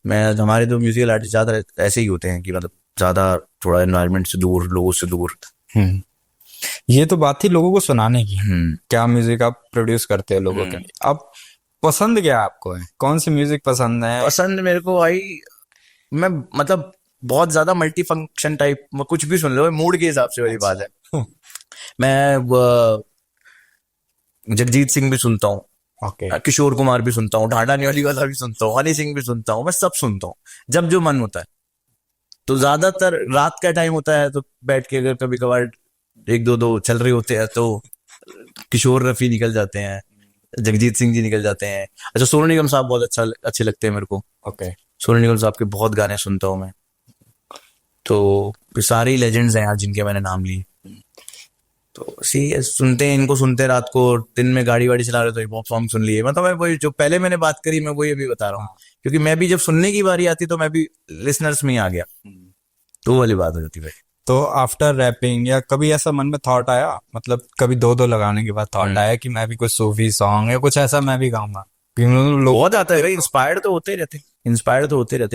मैं हमारे तो म्यूजिकल आर्टिस्ट ज्यादा ऐसे ही होते हैं कि मतलब ज्यादा थोड़ा एनवायरनमेंट से दूर, लोगों से दूर। ये तो बात थी लोगों को सुनाने की। हम्म। क्या म्यूजिक आप प्रोड्यूस करते हो लोगों के लिए? अब पसंद क्या आपको है, कौन सी म्यूजिक पसंद है? पसंद मेरे को भाई, मैं मतलब बहुत ज्यादा मल्टी फंक्शन टाइप, कुछ भी सुन लो, मूड के हिसाब से वाली बात है। मैं जगजीत सिंह भी सुनता हूँ, ओके। किशोर कुमार भी सुनता हूँ, ढांडा न्योली वाला भी सुनता हूँ, हनी सिंह भी सुनता हूँ, मैं सब सुनता हूँ जब जो मन होता है। तो ज्यादातर रात का टाइम होता है तो बैठ के अगर कभी कभार एक दो चल रहे होते हैं तो किशोर रफी निकल जाते हैं, जगजीत सिंह जी निकल जाते हैं। अच्छा, सोनू निगम साहब बहुत अच्छे लगते हैं मेरे को। ओके। सोनू निगम साहब के बहुत गाने सुनता हूँ मैं। तो ये सारे ही लेजेंड्स हैं यार जिनके मैंने नाम लिए। तो सुनते हैं, इनको सुनते हैं रात को, दिन में गाड़ी वाड़ी चला रहे तो हिप हॉप सॉन्ग सुन लिए। मतलब मैं वही जो पहले मैंने बात करी, मैं वही अभी बता रहा हूँ, क्योंकि मैं भी जब सुनने की बारी आती तो मैं भी लिसनर्स में ही आ गया, तो वो वाली बात हो जाती भाई। तो आफ्टर रैपिंग या कभी ऐसा मन में थॉट आया, मतलब कभी दो लगाने के बाद थॉट आया कि मैं भी कुछ सूफी सॉन्ग या कुछ ऐसा मैं भी गाऊंगा? लोग बहुत आता है भाई, इंस्पायर्ड तो होते रहते हैं,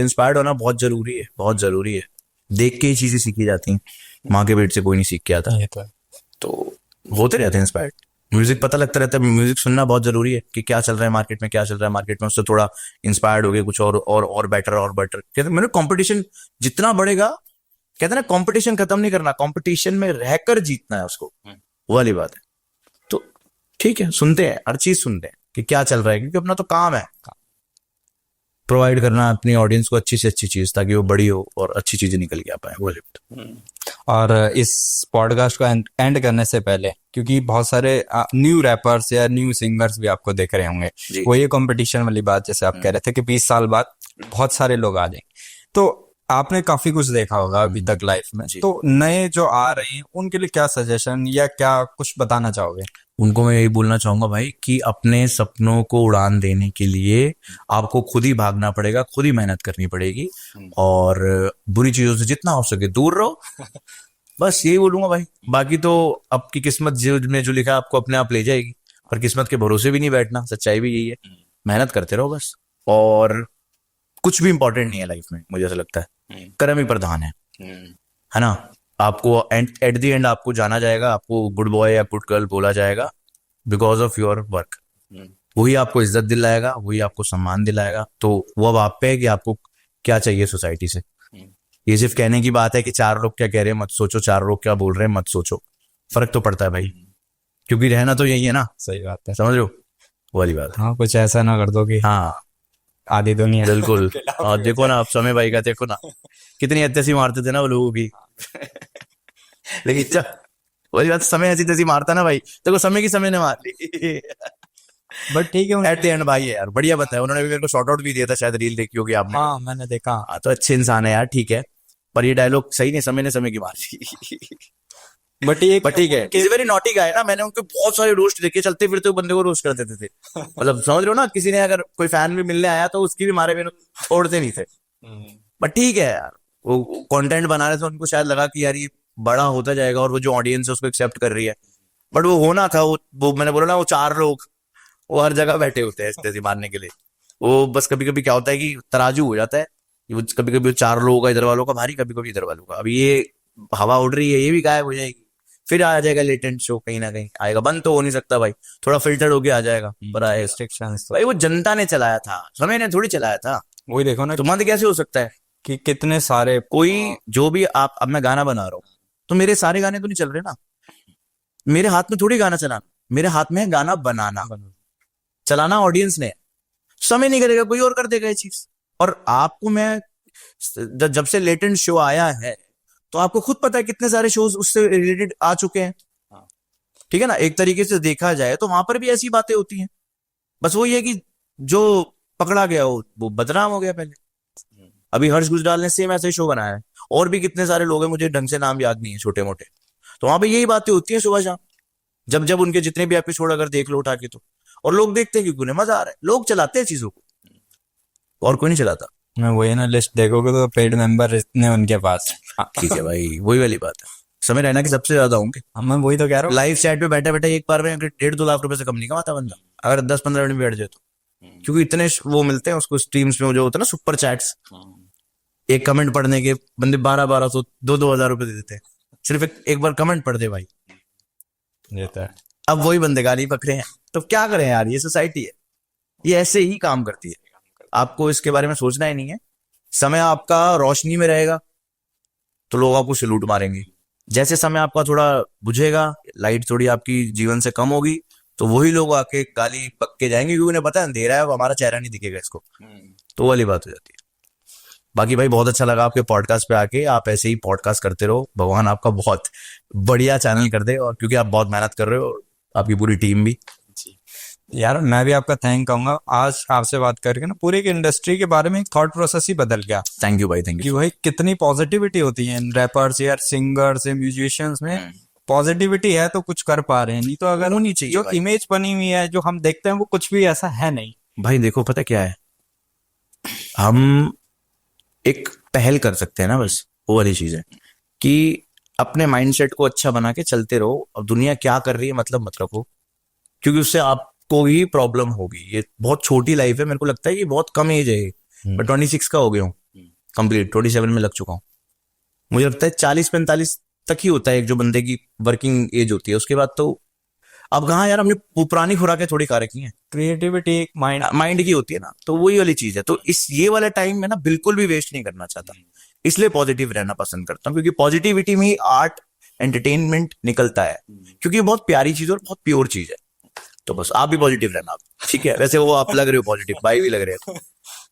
इंस्पायर्ड होना बहुत जरूरी है, बहुत जरूरी है। देख के ही चीजें सीखी जाती हैं, माँ के पेट से कोई नहीं सीख के आता। ये तो है। तो होते रहते हैं इंस्पायर्ड। म्यूजिक पता लगता रहता है, म्यूजिक सुनना बहुत जरूरी है कि क्या चल रहा है मार्केट में, क्या चल रहा है मार्केट में, उससे थोड़ा इंस्पायर्ड हो गए कुछ और बेटर और बेटर। कहते हैं मेरे कंपटीशन जितना बढ़ेगा, कहते हैं ना कंपटीशन खत्म नहीं करना, कंपटीशन में रहकर जीतना है उसको, वो वाली बात है। तो ठीक है, सुनते हैं, हर चीज सुनते हैं कि क्या चल रहा है, क्योंकि अपना तो काम है प्रोवाइड करना अपनी ऑडियंस को अच्छी से अच्छी चीज, ताकि वो बड़ी हो और अच्छी चीजें निकल के आ पाए, वो लिफ्ट। और इस पॉडकास्ट को एंड करने से पहले, क्योंकि बहुत सारे न्यू रैपर्स या न्यू सिंगर्स भी आपको देख रहे होंगे, वो ये कंपटीशन वाली बात जैसे आप कह रहे थे कि 20 साल बाद बहुत सारे लोग आ जाएंगे, तो आपने काफी कुछ देखा होगा अभी तक लाइफ में, तो नए जो आ रहे हैं उनके लिए क्या सजेशन या क्या कुछ बताना चाहोगे? उनको मैं यही बोलना चाहूंगा भाई कि अपने सपनों को उड़ान देने के लिए आपको खुद ही भागना पड़ेगा, खुद ही मेहनत करनी पड़ेगी, और बुरी चीजों से जितना हो सके दूर रहो। बस यही बोलूंगा भाई। बाकी तो आपकी किस्मत में जो लिखा है आपको अपने आप ले जाएगी, पर किस्मत के भरोसे भी नहीं बैठना, सच्चाई भी यही है। मेहनत करते रहो बस, और कुछ भी इंपॉर्टेंट नहीं है लाइफ में, मुझे ऐसा लगता है कर्म ही प्रधान है ना। आपको एट द एंड आपको जाना जाएगा, आपको गुड बॉय या गुड गर्ल बोला जाएगा बिकॉज ऑफ योर वर्क। वही आपको इज्जत दिलाएगा, वही आपको सम्मान दिलाएगा। तो वो अब आप पे है कि आपको क्या चाहिए सोसाइटी से। ये सिर्फ कहने की बात है कि 4 लोग क्या कह रहे हैं मत सोचो, 4 लोग क्या बोल रहे हैं मत सोचो, फर्क तो पड़ता है भाई, क्योंकि रहना तो यही है ना। सही बात है, समझ लो वो वाली बात है। हाँ, कुछ ऐसा ना कर दो कि हाँ आधी दुनिया बिल्कुल। और देखो ना आप समय भाई का, देखो ना कितनी हत्या मारते थे ना वो लोगों की। लेकिन वही बात, समय ऐसी तैसी मारता ना भाई, देखो समय की समय ने मार ली। बट ठीक है, एट द एंड भाई है यार, बढ़िया बताया उन्होंने भी, मेरे को शॉर्ट आउट भी दिया था, शायद रील देखी होगी आपने। हाँ मैंने देखा। हाँ तो अच्छे इंसान है यार, ठीक है, पर ये डायलॉग सही नहीं, समय ने समय की मार ली। बट ठीक है, किसी वेरी नॉटी गाय ना, मैंने उनके बहुत सारे रोस्ट देखे, चलते फिरते वो बंदे को रोस्ट कर देते थे। मतलब समझ रहे हो ना, किसी ने अगर कोई फैन भी मिलने आया तो उसकी भी मारे बिना छोड़ते नहीं थे। बट ठीक है यार, वो कंटेंट बना रहे थे, उनको शायद लगा कि यार ये बड़ा होता जाएगा और वो जो ऑडियंस है उसको एक्सेप्ट कर रही है, बट वो होना था वो मैंने बोला ना, वो 4 लोग वो हर जगह बैठे होते हैं इस मारने के लिए। वो बस कभी कभी क्या होता है कि तराजू हो जाता है, वो कभी कभी 4 लोगों का इधर वालों का भारी, कभी कभी इधर वालों का। अभी ये हवा उड़ रही है, ये भी गायब हो जाएगी, फिर आ जाएगा लेटेंट शो, कहीं ना कहीं आएगा, बंद तो हो नहीं सकता भाई, थोड़ा फिल्टर्ड होके आ जाएगा, पर आएगा। रिस्ट्रिक्शंस भाई वो जनता ने चलाया था, समय ने थोड़ी चलाया था। वही देखो ना तो बंद कैसे हो सकता है? कि कितने सारे कोई जो भी आप, अब मैं गाना बना रहा हूँ तो मेरे सारे गाने तो नहीं चल रहे ना, मेरे हाथ में थोड़ी गाना चलाना, मेरे हाथ में है गाना बनाना, चलाना ऑडियंस ने। समय नहीं करेगा, कोई और कर देगा ये चीज। और आपको मैं जब से लेटेंट शो आया है तो आपको खुद पता है कितने सारे शोज उससे रिलेटेड आ चुके हैं, ठीक है ना। एक तरीके से देखा जाए तो वहां पर भी ऐसी बातें होती हैं, बस वो ये कि जो पकड़ा गया वो बदनाम हो गया। पहले अभी हर्ष गुजराल ने सेम ऐसा ही शो बनाया है, और भी कितने सारे लोग हैं, मुझे ढंग से नाम याद नहीं है, छोटे मोटे। तो वहां पे यही बातें होती हैं सुबह शाम, जब जब उनके जितने भी एपिसोड अगर देख लो उठा के तो, और लोग देखते हैं क्योंकि उन्हें मजा आ रहा है, लोग चलाते हैं चीजों को, और कोई नहीं चलाता। मैं वही ना लिस्ट देखोगे तो पेड मेंबर इतने उनके पास। ठीक है भाई, वही वाली बात है, समय रहना की सबसे ज्यादा होंगे। मैं वही तो कह रहा हूँ, लाइव चैट पे बैठे बैठे एक बार में 1.5-2 लाख रुपए से कम नहीं कमाता बंदा, अगर 10-15 मिनट बैठ जाए तो। क्योंकि इतने वो मिलते हैं उसको स्ट्रीम्स में, जो होता है ना सुपर चैट्स, एक कमेंट पढ़ने के बंदे 1200 2,000 रुपए दे देते हैं, सिर्फ एक बार कमेंट पढ़ दे भाई। ये तो है। अब वही बंदे गाली पकड़े हैं, तो क्या करें यार, ये सोसाइटी है, ये ऐसे ही काम करती है। आपको इसके बारे में सोचना ही नहीं है। समय आपका रोशनी में रहेगा तो लोग आपको सैल्यूट मारेंगे, जैसे समय आपका थोड़ा बुझेगा, लाइट थोड़ी आपकी जीवन से कम होगी, तो वही लोग आके गाली पक के जाएंगे, क्योंकि उन्हें पता है अंधेरा है, हमारा चेहरा नहीं दिखेगा इसको, तो वो वाली बात हो जाती है। बाकी भाई बहुत अच्छा लगा आपके पॉडकास्ट पे आके, आप ऐसे ही पॉडकास्ट करते रहो, भगवान आपका बहुत बढ़िया चैनल कर दे, और क्योंकि आप बहुत मेहनत कर रहे हो, आपकी पूरी टीम भी। यार मैं भी आपका थैंक कहूंगा, आज आपसे बात करके ना पूरी इंडस्ट्री के बारे में एक थॉट प्रोसेस ही बदल गया थैंक यू भाई, थैंक कि यू। भाई कितनी पॉजिटिविटी होती है इन रैपर्स या सिंगर्स या म्यूजिशियंस में। पॉजिटिविटी है तो कुछ कर पा रहे हैं, नहीं तो अगर होनी चाहिए जो भाई। इमेज बनी हुई है, जो हम देखते हैं, वो कुछ भी ऐसा है नहीं। भाई देखो पता क्या है, हम एक पहल कर सकते हैं ना, बस वो वाली चीज है कि अपने माइंडसेट को अच्छा बना के चलते रहो। अब दुनिया क्या कर रही है मतलब मत रखो, क्योंकि उससे आपको ही प्रॉब्लम होगी। ये बहुत छोटी लाइफ है, मेरे को लगता है कि बहुत कम एज है, मैं 26 का हो गया हूँ कंप्लीट, 27 में लग चुका हूँ। मुझे लगता है 40-45 तक ही होता है एक जो बंदे की वर्किंग एज होती है, उसके बाद तो अब कहाँ यार, हमने पुरानी खुराकें थोड़ी खा रखी हैं, क्रिएटिविटी एक माइंड की होती है ना, तो वही वाली चीज है। तो इस ये वाले टाइम में ना बिल्कुल भी वेस्ट नहीं करना चाहता, इसलिए पॉजिटिव रहना पसंद करता हूँ, क्योंकि पॉजिटिविटी में ही आर्ट एंटरटेनमेंट निकलता है, क्योंकि ये बहुत प्यारी चीज और बहुत प्योर चीज है। तो बस आप भी पॉजिटिव रहना, ठीक है। वैसे वो आप लग रहे हो पॉजिटिव, भाई भी लग रहे हो,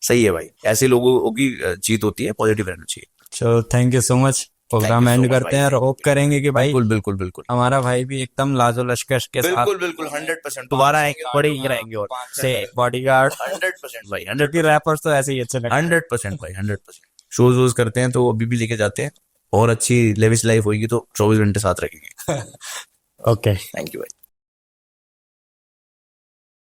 सही है भाई, ऐसे लोगों की जीत होती है, पॉजिटिव रहना चाहिए। चलो thank you so much. Program Thank you so and much, करते हैं और होप करेंगे कि भाई बिल्कुल बिल्कुल बिल्कुल हमारा भाई भी एकदम लाजो लश्कर के साथ बिल्कुल बिल्कुल 100% दोबारा आएंगे, बड़े ही रहेंगे, और से बॉडीगार्ड 100% भाई, क्योंकि रैपर्स तो ऐसे ही अच्छे लगते हैं। 100% भाई, 100%। शोज वोज करते हैं तो अभी भी लेके जाते हैं, और अच्छी लेविश लाइफ होगी तो 24 घंटे साथ रखेंगे। ओके थैंक यू भाई।